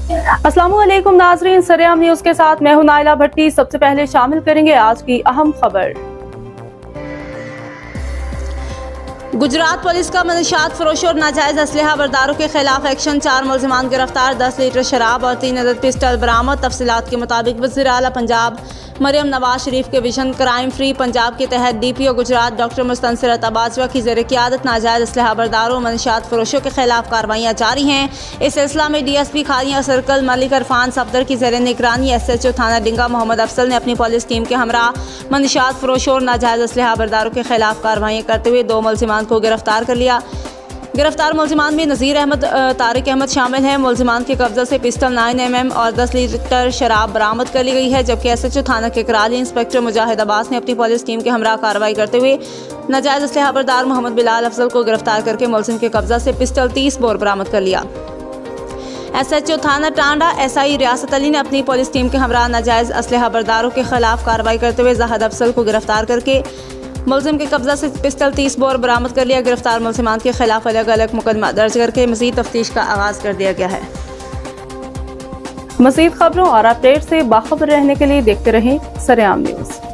अस्सलामुअलैकुम नाजरीन, सरेआम न्यूज के साथ मैं हूं नाइला भट्टी। सबसे पहले शामिल करेंगे आज की अहम खबर। गुजरात पुलिस का मंशियात फरोशों और नाजायज असलहा बरदारों के खिलाफ एक्शन। 4 मुलजिमान गिरफ्तार, 10 लीटर शराब और 3 अदद पिस्टल बरामद। तफसीलात के मुताबिक वज़ीर आला पंजाब मरियम नवाज शरीफ के विजन क्राइम फ्री पंजाब के तहत DPO गुजरात डॉक्टर मुस्तनसिर अता बाजवा की ज़ेर क़ियादत नाजायज असलहा बरदारों मंशियात फरोशों के खिलाफ कार्रवाइयाँ जारी हैं। इस सिलसिला में DSP खादियाँ सर्कल मलिक अरफान सफदर की ज़ेर निगरानी SHO थाना डिंगा मोहम्मद अफसल ने अपनी पुलिस टीम के हमरा मंशियात फरोशों और नाजायज असलहा बरदारों के खिलाफ कार्रवाइयाँ करते हुए 2 मुलजिमान को गिरफ्तार कर लिया। गिरफ्तार मुलजिमान में नज़ीर अहमद, तारिक अहमद शामिल हैं। मुलजिमान के कब्ज़े से पिस्टल 9mm और 10 लीटर शराब बरामद कर ली गई है, जबकि SHO थाना के कराली इंस्पेक्टर मुजाहिद अब्बास ने अपनी पुलिस टीम के हमरा कार्रवाई करते हुए नाजायज असलहा बरदार मोहम्मद बिलाल अफजल को गिरफ्तार करके मुलजिम के कब्ज़ा से पिस्टल 30 बोर बरामद कर लिया। SHO थाना टांडा SI रियासत अली ने अपनी पुलिस टीम के हमरा नाजायज असलहा बरदारों के खिलाफ कार्रवाई करते हुए जाहिद अफजल को गिरफ्तार करके मुलजिम के कब्जा से पिस्टल 30 बोर बरामद कर लिया। गिरफ्तार मुलजिमान के खिलाफ अलग अलग मुकदमा दर्ज करके मज़ीद तफ्तीश का आगाज़ कर दिया गया है। मज़ीद खबरों और अपडेट से बाखबर रहने के लिए देखते रहें सरेआम न्यूज़।